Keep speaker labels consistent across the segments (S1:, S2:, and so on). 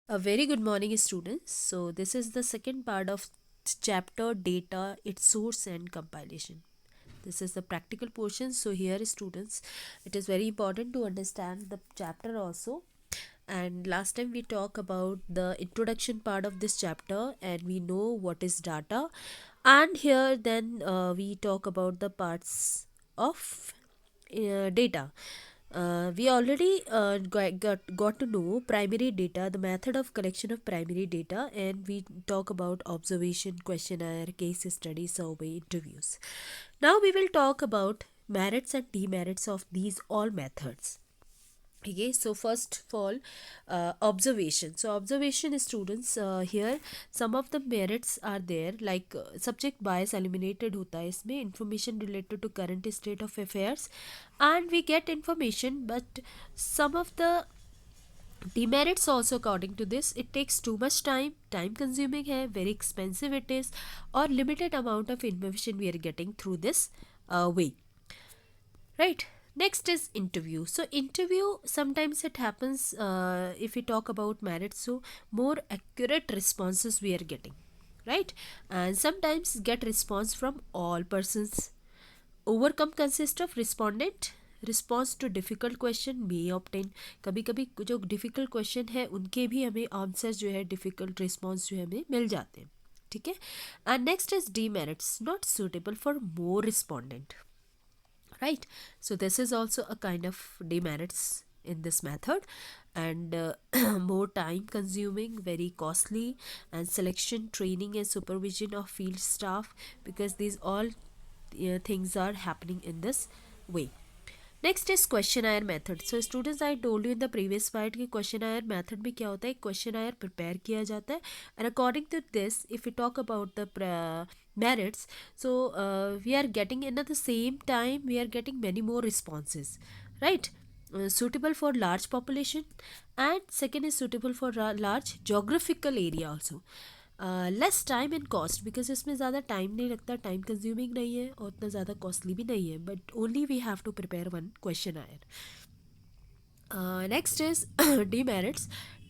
S1: A very good morning, students. So, this is the second part of chapter data, its source and compilation. This is the practical portion. So, here, students, it is very important to understand the chapter also. And last time we talked about the introduction part of this chapter, and we know what is data. And here, then, we talk about the parts of data. We already got to know primary data, the method of collection of primary data, and we talk about observation, questionnaire, case study, survey, interviews. Now we will talk about merits and demerits of these all methods. Okay, so first of all, observation. So observation students, here some of the merits are there, like subject bias eliminated hota hai isme, information related to current state of affairs, and we get information. But some of the demerits also, according to this, it takes too much time consuming hai, very expensive it is, or limited amount of information we are getting through this way, right? Next is interview. So interview, sometimes it happens, if we talk about merit, so more accurate responses we are getting, right? And sometimes get response from all persons. Overcome consist of respondent response to difficult question may obtain. कभी कभी जो difficult question है उनके भी हमें answer जो है, difficult response जो है हमें मिल जाते हैं, ठीक है? And next is demerits, not suitable for more respondent, right? So this is also a kind of demerits in this method. And more time consuming, very costly, and selection, training and supervision of field staff, because these all things are happening in this way. Next is question method. So students, I told you in the previous part कि question method में क्या होता है, question prepare किया जाता है, and according to this if you talk about the merits, so we are getting in at the same time we are getting many more responses, right? Suitable for large population, and second is suitable for large geographical area also. Less time and cost, because इसमें ज़्यादा time नहीं लगता, time consuming नहीं है और उतना ज़्यादा costly भी नहीं है, but only we have to prepare one questionnaire. Next is demerits.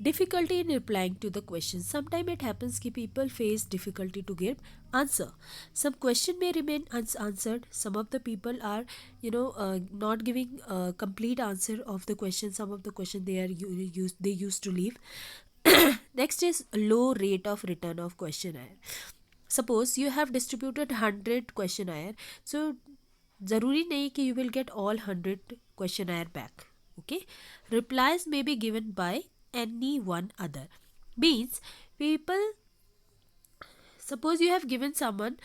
S1: Difficulty in replying to the question. Sometimes it happens that people face difficulty to give answer. Some question may remain unanswered. Some of the people are, not giving a complete answer of the question. Some of the question they used to leave. Next is low rate of return of questionnaire. Suppose you have distributed 100 questionnaire, so ज़रूरी नहीं कि you will get all 100 questionnaire back. Okay, replies may be given by any one other. Means people, suppose you have given someone,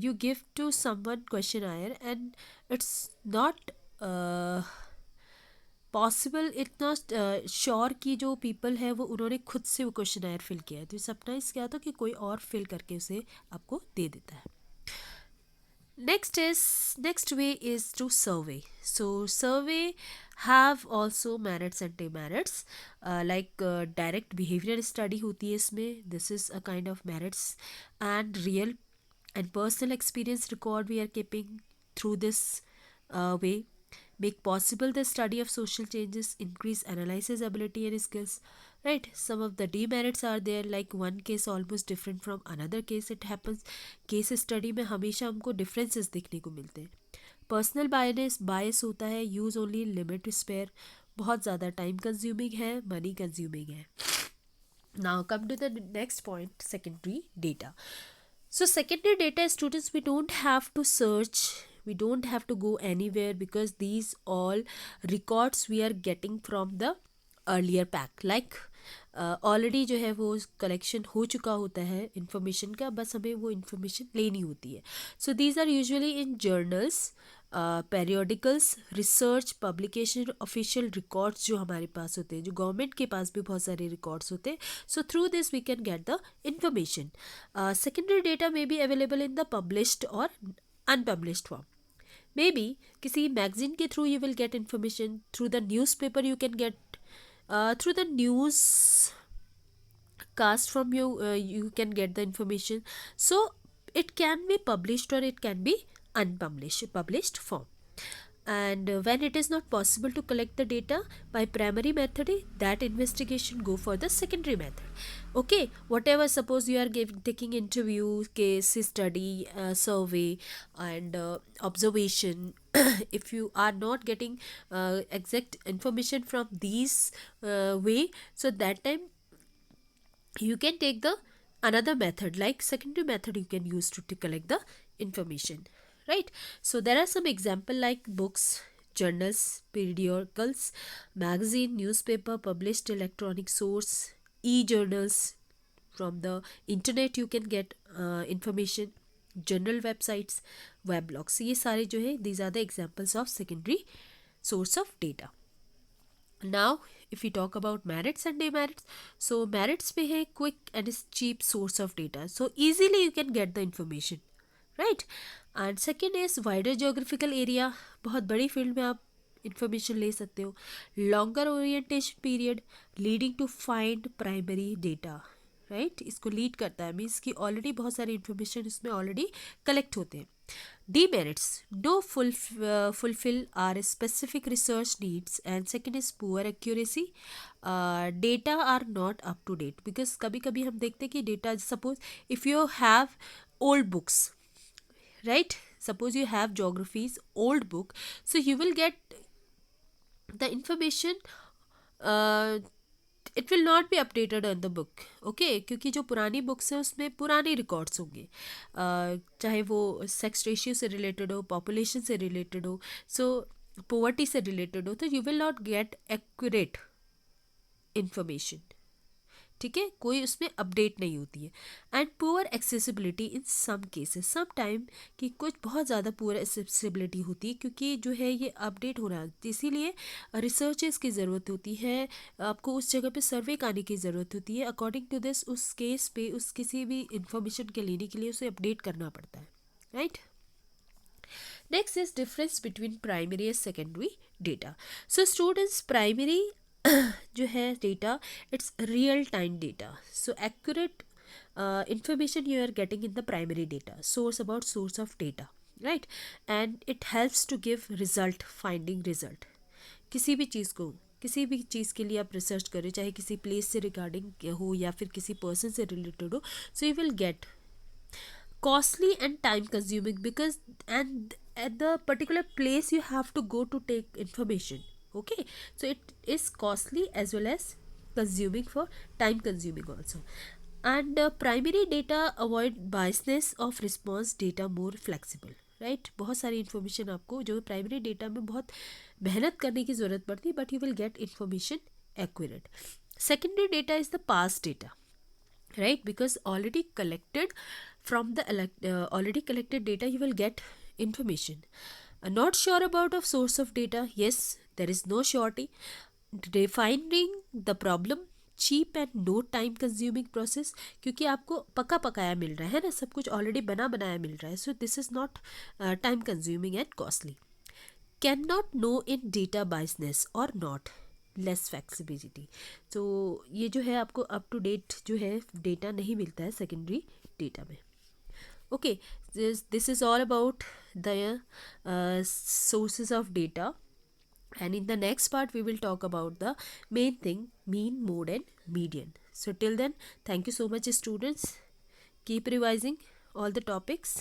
S1: you give to someone questionnaire and it's not possible, इतना sure कि जो people है वो उन्होंने खुद से वो question fill किया है, तो समटाइम्स क्या होता है कि कोई और फिल करके उसे आपको दे देता है. Next way is to survey. So survey have also merits and demerits. Like direct behavioral study होती है इसमें, this is a kind of merits, and real and personal experience record we are keeping through this way make possible the study of social changes, increase analysis ability and skills, right? Some of the demerits are there, like one case almost different from another case. It happens case study में हमेशा हमको differences दिखने को मिलते हैं. Personal bias होता है, use only limit spare, बहुत ज़्यादा टाइम कंज्यूमिंग है, मनी कंज्यूमिंग है. Now come to the next point, secondary data. So secondary data, students, we don't have to search, we don't have to go anywhere, because these all records we are getting from the earlier pack. Like already जो है वो collection हो चुका होता है information का, बस हमें वो इंफॉर्मेशन लेनी होती है. So these are usually in journals, periodicals, research publication, official records जो हमारे पास होते हैं, जो गवर्नमेंट के पास भी बहुत सारे रिकॉर्ड्स होते हैं. So through this we can get the information. Secondary data may be available in the published और अनपब्लिश्ड फॉर्म. मे बी किसी मैगजीन के through you will get information, through the newspaper you can get, through the news cast from you, you can get the information. So it can be published or it can be unpublished, published form. and when it is not possible to collect the data by primary method, that investigation go for the secondary method. Okay, whatever, suppose you are taking interview, case study, survey, and observation. If you are not getting exact information from these way, so that time you can take the another method, like secondary method you can use to collect the information, right? So there are some example like books, journals, periodicals, magazine, newspaper, published electronic source, e-journals. From the internet you can get information, journal websites, web blogs. ये सारे जो है, these are the examples of secondary source of data. Now if we talk about merits and demerits, so merits में है quick and cheap source of data, so easily you can get the information, right? And second is wider geographical area, बहुत बड़ी field में आप information ले सकते हो. Longer orientation period leading to find primary data, right? इसको lead करता है, मीन्स कि ऑलरेडी बहुत सारे इंफॉर्मेशन इसमें ऑलरेडी कलेक्ट होते हैं. Demerits: no fulfill our specific research needs, and second is poor accuracy. Data are not up to date, because कभी कभी हम देखते हैं कि data, suppose if you have old books, right? Suppose you have geography's old book, so you will get the information, uh, it will not be updated on the book. Okay, क्योंकि जो पुरानी books हैं उसमें पुराने records होंगे, चाहे वो sex ratio से रिलेटेड हो, पॉपुलेशन से रिलेटेड हो, सो पोवर्टी से रिलेटेड हो, तो you will not get accurate information. ठीक है, कोई उसमें अपडेट नहीं होती है. And poor accessibility in some cases, some time कि कुछ बहुत ज़्यादा पुअर एक्सेसिबिलिटी होती है, क्योंकि जो है ये अपडेट हो रहा है, इसीलिए रिसर्चर्स की ज़रूरत होती है, आपको उस जगह पे सर्वे करने की ज़रूरत होती है. अकॉर्डिंग टू दिस उस केस पे उस किसी भी इंफॉर्मेशन के लेने के लिए उसे अपडेट करना पड़ता है, right? Next is difference between primary and secondary data. So students, primary जो है data, it's real time data, so accurate information you are getting in the primary data, source about source of data, right? And it helps to give result, finding result. किसी भी चीज़ को, किसी भी चीज़ के लिए आप रिसर्च करें, चाहे किसी प्लेस से रिगार्डिंग हो या फिर किसी पर्सन से रिलेटेड हो, so you will gate costly and time consuming, because and at the particular place you have to go to take information. Okay, so it is costly as well as consuming, for time consuming also. And primary data avoid biasness of response, data more flexible, right? बहुत सारी information आपको जो primary data में बहुत मेहनत करने की ज़रूरत पड़ती है, but you will get information accurate. Secondary data is the past data, right? Because already collected from the already collected data you will get information. Not sure about of source of data, yes, there is no surety. Defining the problem, cheap and no time consuming process, क्योंकि आपको पका पकाया मिल रहा है ना, सब कुछ already बना बनाया मिल रहा है, so this is not time consuming and costly. Cannot know in data biasness or not, less flexibility. तो ये जो है आपको अप टू डेट जो है डेटा नहीं मिलता है सेकेंडरी डेटा में. Okay, this is all about the sources of data, and in the next part we will talk about the main thing, mean, mode and median. So till then, thank you so much students, keep revising all the topics.